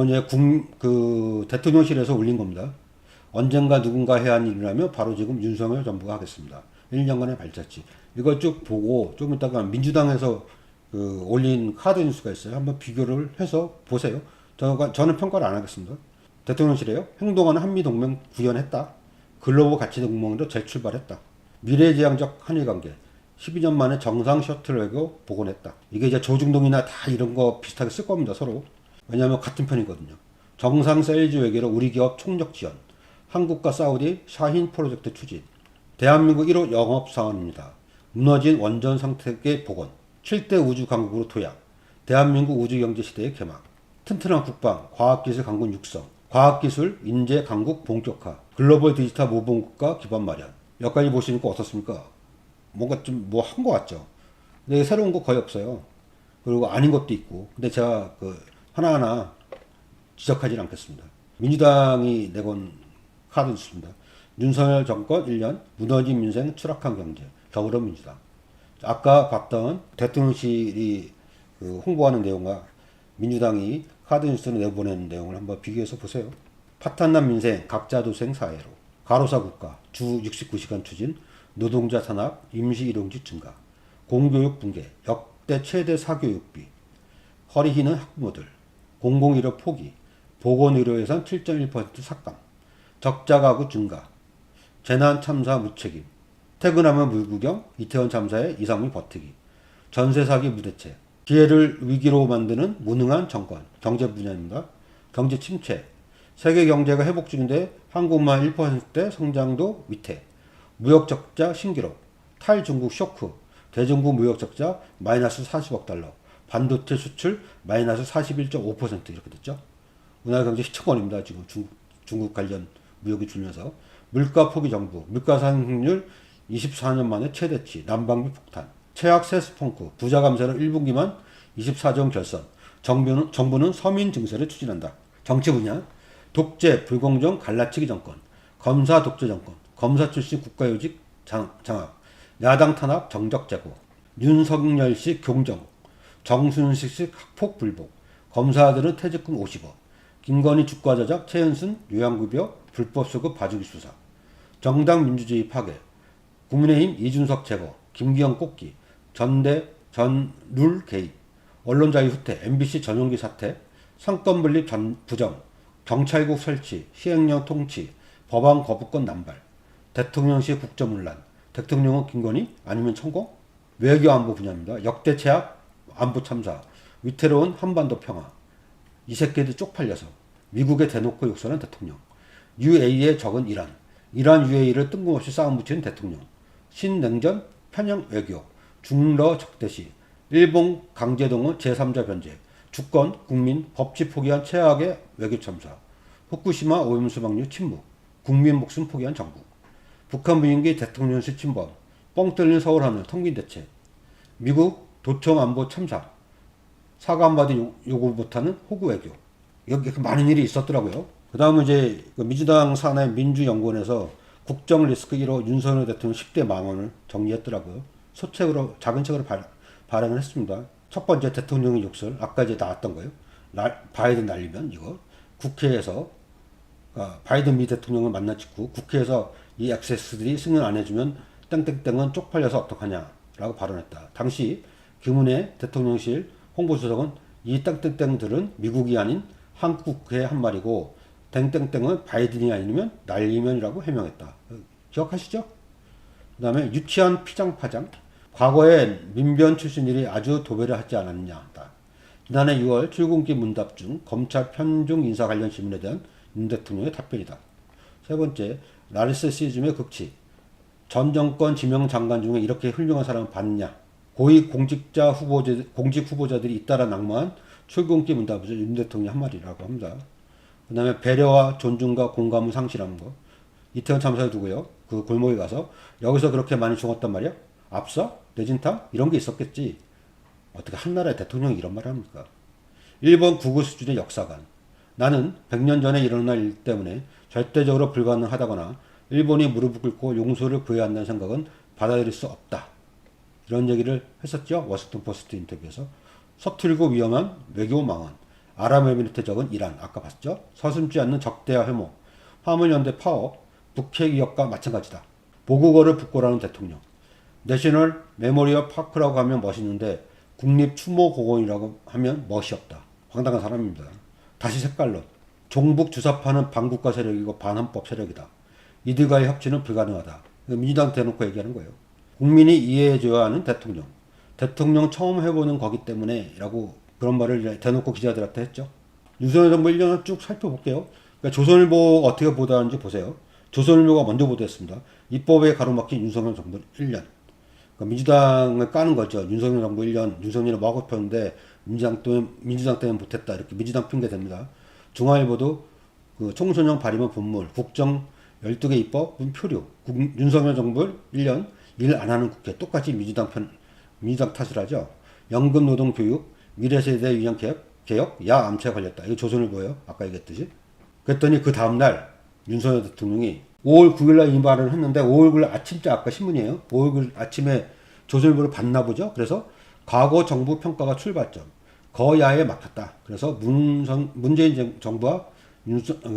이제 대통령실에서 올린 겁니다. 언젠가 누군가 해야 하는 일이라면 바로 지금 윤석열 정부가 하겠습니다. 1년간의 발자취. 이걸 쭉 보고 좀 이따가 민주당에서 올린 카드 뉴스가 있어요. 한번 비교를 해서 보세요. 저는 평가를 안 하겠습니다. 대통령실에요. 행동하는 한미동맹 구현했다. 글로벌 가치동맹으로 재출발했다. 미래지향적 한일관계. 12년 만에 정상 셔틀 외교 복원했다. 이게 이제 조중동이나 다 이런 거 비슷하게 쓸 겁니다. 서로. 왜냐하면 같은 편이거든요. 정상 세일즈 외교로 우리 기업 총력 지원. 한국과 사우디 샤힌 프로젝트 추진. 대한민국 1호 영업사원입니다. 무너진 원전 상태의 복원. 7대 우주 강국으로 도약. 대한민국 우주경제 시대의 개막. 튼튼한 국방, 과학기술 강국 육성. 과학기술, 인재 강국 본격화. 글로벌 디지털 모범국가 기반 마련. 여기까지 보시니까 어떻습니까? 뭔가 좀 뭐 한 것 같죠? 근데 새로운 거 거의 없어요. 그리고 아닌 것도 있고. 근데 제가 하나하나 지적하지는 않겠습니다. 민주당이 내건 카드 뉴스입니다. 윤석열 정권 1년, 무너진 민생, 추락한 경제, 더불어민주당. 아까 봤던 대통령실이 홍보하는 내용과 민주당이 카드 뉴스로 내보내는 내용을 한번 비교해서 보세요. 파탄난 민생, 각자 도생 사회로. 가로사 국가, 주 69시간 추진, 노동자 탄압, 임시 일용직 증가, 공교육 붕괴, 역대 최대 사교육비, 허리 휘는 학부모들, 공공의료 포기, 보건의료 예산 7.1% 삭감, 적자 가구 증가, 재난 참사 무책임, 퇴근하면 물구경, 이태원 참사에 이상민 버티기, 전세 사기 무대책, 기회를 위기로 만드는 무능한 정권, 경제 분야입니다. 경제 침체, 세계 경제가 회복 중인데 한국만 1%대 성장도 위태, 무역 적자 신기록, 탈중국 쇼크, 대중국 무역 적자 마이너스 40억 달러, 반도체 수출 마이너스 41.5% 이렇게 됐죠. 우리나라 경제 희청원입니다. 지금 중국 관련 무역이 줄면서. 물가 포기 정부, 물가 상승률 24년 만에 최대치, 난방비 폭탄, 최악 세수 펑크, 부자 감세는 1분기만 24조 원 결선, 정부는 서민 증세를 추진한다. 정치 분야, 독재, 불공정, 갈라치기 정권, 검사 독재 정권, 검사 출신 국가요직 장악, 야당 탄압, 정적 제고, 윤석열식 경정, 정순식식 학폭 불복, 검사들은 퇴직금 50억, 김건희 주가 조작, 최은순 요양급여 불법 수급 봐주기 수사, 정당 민주주의 파괴, 국민의힘 이준석 제거, 김기현 꽂기, 전룰 개입, 언론 자유 후퇴, MBC 전용기 사태, 상권 분립 부정, 경찰국 설치, 시행령 통치, 법안 거부권 남발, 대통령실 국정문란, 대통령은 김건희 아니면 천공? 외교 안보 분야입니다. 역대 최악 안보 참사, 위태로운 한반도 평화, 이 새끼들 쪽팔려서 미국에 대놓고 욕설한 대통령, UAE에 적은 이란 UAE를 뜬금없이 싸움 붙이는 대통령, 신냉전 편향 외교, 중러 적대시, 일본 강제동원 제3자 변제, 주권, 국민, 법치 포기한 최악의 외교 참사, 후쿠시마 오염수 방류 침묵, 국민 목숨 포기한 정부, 북한 무인기 대통령실 침범, 뻥 뚫린 서울 하늘 통긴 대책, 미국 도청 안보 참사, 사과 한마디 요구 못하는 호구 외교. 이렇게 많은 일이 있었더라고요. 그 다음은 이제 민주당 산하 민주연구원에서 국정 리스크 1호 윤석열 대통령 10대 망언을 정리했더라고요. 소책으로, 작은 책으로 발행을 했습니다. 첫 번째 대통령의 욕설, 아까 이제 나왔던 거예요. 바이든 날리면 이거. 국회에서, 바이든 미 대통령을 만나 직후 국회에서 이 액세스들이 승인 안 해주면 땡땡땡은 쪽팔려서 어떡하냐라고 발언했다. 당시 김은혜 대통령실 홍보수석은 이 땡땡땡들은 미국이 아닌 한국 국회의 한 말이고 땡땡땡은 바이든이 아니면 날리면이라고 해명했다. 기억하시죠? 그 다음에 유치한 피장파장. 과거에 민변 출신들이 아주 도배를 하지 않았냐. 지난해 6월 출근길 문답 중 검찰 편중 인사 관련 질문에 대한 윤 대통령의 답변이다. 세 번째, 나르시시즘의 극치. 전 정권 지명 장관 중에 이렇게 훌륭한 사람을 봤느냐. 고위 공직 후보자들이 잇따라 낙마한 출근길 문답을 윤 대통령이 한 말이라고 합니다. 그 다음에 배려와 존중과 공감을 상실하는 거. 이태원 참사를 두고요. 그 골목에 가서 여기서 그렇게 많이 죽었단 말이야? 앞서? 뇌진탕? 이런 게 있었겠지. 어떻게 한나라의 대통령이 이런 말을 합니까? 일본 구구 수준의 역사관. 나는 100년 전에 일어날 일 때문에 절대적으로 불가능하다거나 일본이 무릎을 꿇고 용서를 구해야 한다는 생각은 받아들일 수 없다. 이런 얘기를 했었죠. 워싱턴 포스트 인터뷰에서. 서툴고 위험한 외교 망언. 아랍에미리트 적은 이란, 아까 봤죠? 서슴지 않는 적대와 혐오, 화물연대 파업, 북핵 위협과 마찬가지다. 모국어를 북고라는 대통령. 내셔널 메모리얼 파크라고 하면 멋있는데 국립추모공원이라고 하면 멋이 없다. 황당한 사람입니다. 다시 색깔론. 종북 주사파는 반국가 세력이고 반헌법 세력이다. 이들과의 협치는 불가능하다. 민주당 대놓고 얘기하는 거예요. 국민이 이해해줘야 하는 대통령. 대통령 처음 해보는 거기 때문에 라고 그런 말을 대놓고 기자들한테 했죠. 윤석열 정부 1년을 쭉 살펴볼게요. 그러니까 조선일보 어떻게 보도하는지 보세요. 조선일보가 먼저 보도했습니다. 입법에 가로막힌 윤석열 정부 1년. 그러니까 민주당을 까는 거죠. 윤석열 정부 1년, 윤석열이 뭐 하고 싶었는데 민주당 때문에 못했다. 이렇게 민주당 핑계 댑니다. 중앙일보도 그 청소년 발의문 본물, 국정 12개 입법은 표류, 윤석열 정부 1년 일 안 하는 국회, 똑같이 민주당 탓을 하죠. 연금 노동 교육, 미래세대 위한 개혁, 야 암체에 걸렸다. 이거 조선일보예요. 아까 얘기했듯이. 그랬더니 그 다음날 윤석열 대통령이 5월 9일날 이 말을 했는데 5월 9일 아침자 아까 신문이에요. 5월 9일 아침에 조선일보를 봤나 보죠. 그래서 과거 정부 평가가 출발점. 거야에 막혔다. 그래서 문재인 정부와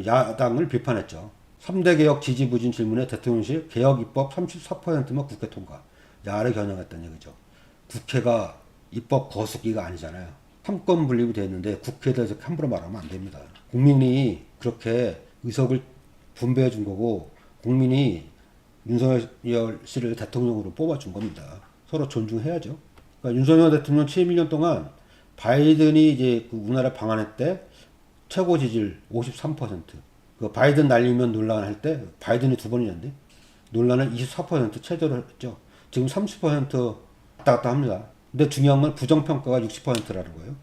야당을 비판했죠. 3대 개혁 지지부진 질문에 대통령실 개혁 입법 34%면 국회 통과. 야를 겨냥했다는 얘기죠. 국회가 입법 거수기가 아니잖아요. 삼권 분립이 되어 있는데 국회에 대해서 함부로 말하면 안 됩니다. 국민이 그렇게 의석을 분배해 준 거고 국민이 윤석열 씨를 대통령으로 뽑아준 겁니다. 서로 존중해야죠. 그러니까 윤석열 대통령 취임 1년 동안 바이든이 이제 그 우리나라 방한할 때 최고 지지율 53%. 그 바이든 날리면 논란할 때 바이든이 두 번이었는데 논란을 24% 최저로 했죠. 지금 30% 왔다 갔다 합니다. 근데 중요한 건 부정평가가 60%라는 거예요.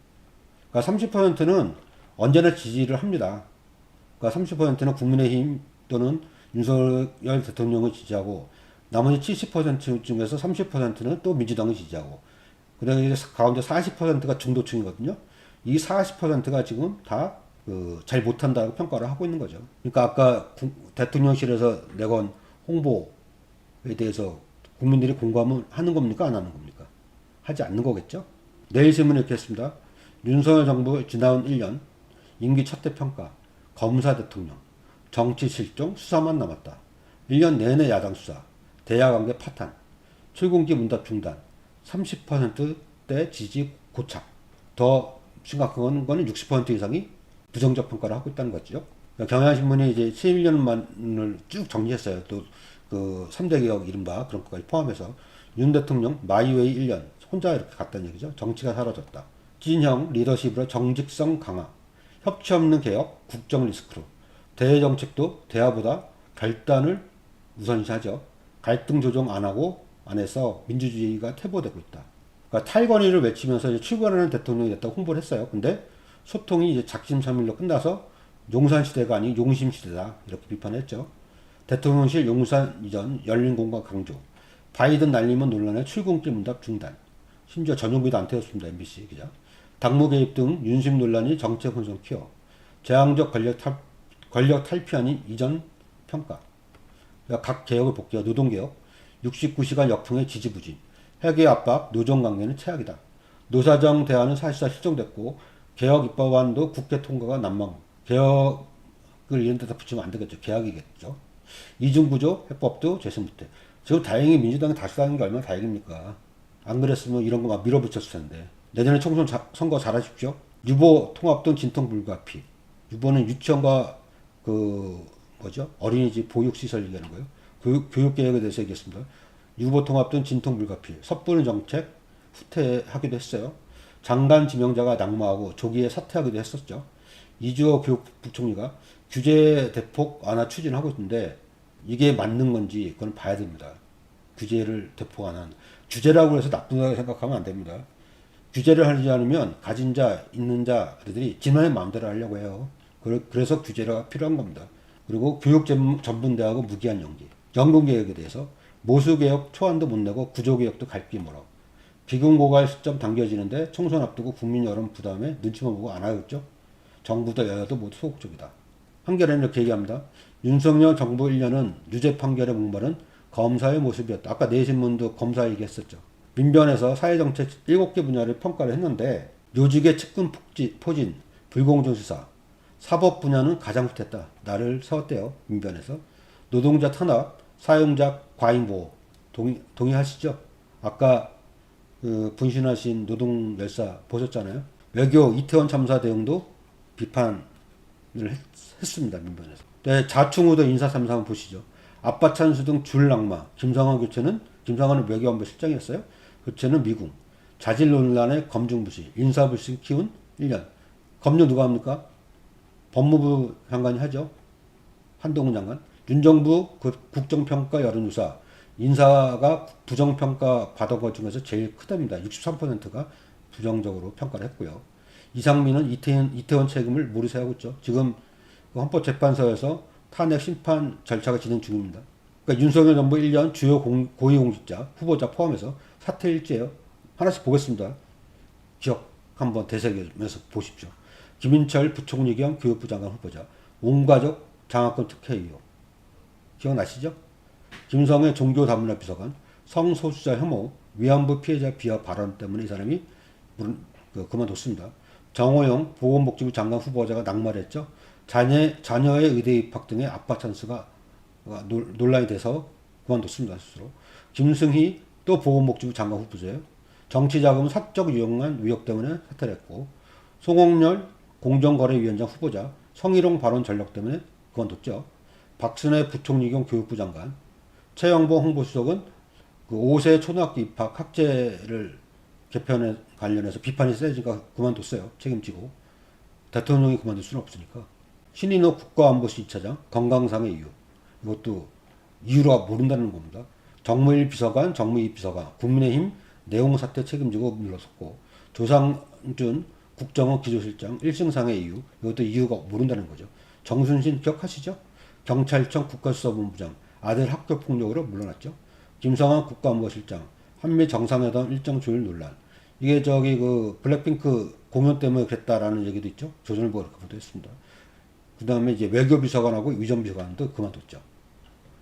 그러니까 30%는 언제나 지지를 합니다. 그러니까 30%는 국민의힘 또는 윤석열 대통령을 지지하고 나머지 70% 중에서 30%는 또 민주당을 지지하고 그다음에 가운데 40%가 중도층이거든요. 이 40%가 지금 다 잘 못한다고 평가를 하고 있는 거죠. 그러니까 아까 대통령실에서 내건 홍보에 대해서 국민들이 공감을 하는 겁니까? 안 하는 겁니까? 하지 않는 거겠죠? 내일 신문에 이렇게 했습니다. 윤석열 정부 지나온 1년 임기 첫대 평가 검사 대통령 정치 실종 수사만 남았다. 1년 내내 야당 수사 대야관계 파탄 출근길 문답 중단 30%대 지지 고착 더 심각한 거는 60% 이상이 부정적 평가를 하고 있다는 거죠. 경향신문이 이제 11년만을 쭉 정리했어요. 또 그 3대 개혁 이른바 그런 것까지 포함해서 윤 대통령 마이웨이 1년 혼자 이렇게 갔다는 얘기죠. 정치가 사라졌다. 진형 리더십으로 정직성 강화 협치 없는 개혁 국정 리스크로 대외정책도 대화보다 결단을 우선시하죠. 갈등 조정 안 하고 안 해서 민주주의가 퇴보되고 있다. 그러니까 탈권위를 외치면서 이제 출근하는 대통령이 됐다고 홍보를 했어요. 근데 소통이 이제 작심삼일로 끝나서 용산시대가 아닌 용심시대다. 이렇게 비판했죠. 대통령실 용산 이전 열린 공간 강조. 바이든 날리면 논란에 출근길 문답 중단. 심지어 전용기도 안 태웠습니다. MBC 기자. 당무 개입 등 윤심 논란이 정책 혼선 키워. 재앙적 권력 탈피 아닌 이전 평가. 그러니까 각 개혁을 복귀하 노동개혁. 69시간 역풍의 지지부진. 회계 압박, 노정관계는 최악이다. 노사정 대안은 사실상 실종됐고 개혁 입법안도 국회 통과가 난망. 개혁을 이런 데다 붙이면 안 되겠죠. 계약이겠죠. 이중구조 해법도 제시 못해. 지금 다행히 민주당이 다시 하는 게 얼마나 다행입니까? 안 그랬으면 이런 거 막 밀어붙였을 텐데. 내년에 총선 선거 잘하십시오. 유보 통합 등 진통 불가피. 유보는 유치원과 어린이집 보육시설 얘기하는 거예요. 교육개혁에 대해서 얘기했습니다. 유보 통합 등 진통 불가피. 섣부른 정책 후퇴하기도 했어요. 장관 지명자가 낙마하고 조기에 사퇴하기도 했었죠. 이주호 교육부총리가 규제 대폭 완화 추진하고 있는데 이게 맞는 건지 그건 봐야 됩니다. 규제를 대폭 안 한. 규제라고 해서 나쁘다고 생각하면 안 됩니다. 규제를 하지 않으면 가진 자, 있는 자들이 지만의 마음대로 하려고 해요. 그래서 규제가 필요한 겁니다. 그리고 교육전문대학은 무기한 연기. 연금개혁에 대해서 모수개혁 초안도 못 내고 구조개혁도 갈 길 멀어. 비공고갈 시점 당겨지는데 총선 앞두고 국민 여론 부담에 눈치만 보고 안 하겠죠? 정부도 여야도 모두 소극적이다. 판결에는 이렇게 얘기합니다. 윤석열 정부 1년은 유죄 판결에 목마른 검사의 모습이었다. 아까 내신문도 검사 얘기했었죠. 민변에서 사회정책 7개 분야를 평가를 했는데 요직의 측근 포진, 불공정시사, 사법 분야는 가장 못했다. 나를 세웠대요. 민변에서. 노동자 탄압, 사용자 과잉보호. 동의하시죠? 아까 그 분신하신 노동열사 보셨잖아요. 외교 이태원 참사 대응도 비판을 했습니다. 민변에서. 네, 자충우도 인사 3사만 보시죠. 아빠 찬수 등 줄낙마. 김상환 교체는 김상환은 외교안보 실장이었어요. 교체는 미국. 자질 논란의 검증부시. 인사불신 키운 1년. 검증 누가 합니까? 법무부 장관이 하죠. 한동훈 장관. 윤정부 국정평가 여론조사. 인사가 부정평가 받은 것 중에서 제일 크답니다. 63%가 부정적으로 평가를 했고요. 이상민은 이태원 책임을 모르쇠하고 있죠. 지금 헌법재판소에서 탄핵 심판 절차가 진행 중입니다. 그러니까 윤석열 정부 1년 주요 고위공직자, 후보자 포함해서 사퇴 일지예요. 하나씩 보겠습니다. 기억 한번 되새기면서 보십시오. 김인철 부총리 겸 교육부 장관 후보자, 온가족 장학금 특혜 의혹. 기억나시죠? 김성애 종교다문화 비서관, 성소수자 혐오, 위안부 피해자 비하 발언 때문에 이 사람이 그만뒀습니다. 정호영 보건복지부 장관 후보자가 낙마했죠. 자녀의 의대 입학 등의 아빠 찬스가 논란이 돼서 그만뒀습니다. 스스로. 김승희 또 보건복지부 장관 후보자예요. 정치자금 사적 유용한 의혹 때문에 사퇴를 했고, 송홍렬 공정거래위원장 후보자 성희롱 발언 전력 때문에 그만뒀죠. 박순애 부총리 겸 교육부 장관, 최영봉 홍보수석은 그 5세 초등학교 입학 학제를 개편에 관련해서 비판이 세지니까 그만뒀어요. 책임지고. 대통령이 그만둘 수는 없으니까. 신인호 국가안보실 2차장 건강상의 이유. 이것도 이유가 모른다는 겁니다. 정무일 비서관, 정무위 비서관, 국민의힘 내용사태 책임지고 물러섰고, 조상준 국정원 기조실장 1승상의 이유. 이것도 이유가 모른다는 거죠. 정순신 기억하시죠? 경찰청 국가수사본부장 아들 학교폭력으로 물러났죠. 김성환 국가안보실장 한미 정상회담 일정 조율 논란. 이게 그 블랙핑크 공연 때문에 그랬다라는 얘기도 있죠. 조선일보가 그렇게 보도했습니다. 그 다음에 이제 외교비서관하고 위전비서관도 그만뒀죠.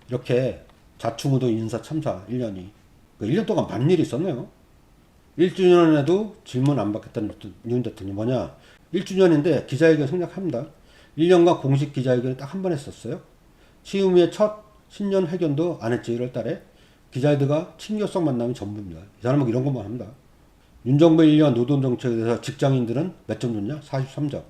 이렇게 자충우도 인사 참사 1년이. 1년 동안 많은 일이 있었네요. 1주년에도 질문 안 받겠다는 윤 대통령이 뭐냐. 1주년인데 기자회견 생략합니다. 1년간 공식 기자회견을 딱 한 번 했었어요. 취임 첫 신년 회견도 안 했죠. 1월 달에. 기자들과 친교성 만남이 전부입니다. 이 사람은 이런 것만 합니다. 윤정부 1년 노동정책에 대해서 직장인들은 몇 점 줬냐? 43점.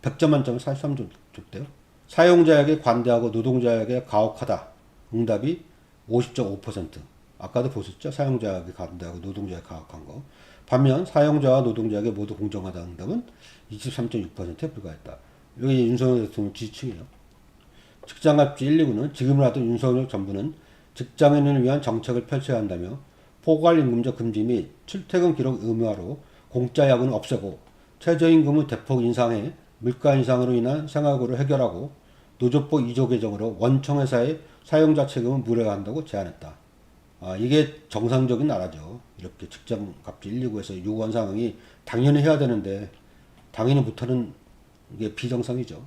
100점 만점에 43점 줬대요. 사용자에게 관대하고 노동자에게 가혹하다. 응답이 50.5%. 아까도 보셨죠? 사용자에게 관대하고 노동자에게 가혹한 거. 반면 사용자와 노동자에게 모두 공정하다 응답은 23.6%에 불과했다. 여기 윤석열 대통령 지지층이에요. 직장갑질 119는 지금이라도 윤석열 정부는 직장인을 위한 정책을 펼쳐야 한다며 포괄임금제 금지 및 출퇴근 기록 의무화로 공짜 야근을 없애고 최저임금을 대폭 인상해 물가 인상으로 인한 생활고를 해결하고 노조법 2조 개정으로 원청회사의 사용자 책임을 무료화한다고 제안했다. 이게 정상적인 나라죠. 이렇게 직장갑질 119에서 요구한 상황이 당연히 해야 되는데 당연히 못하는 게 비정상이죠.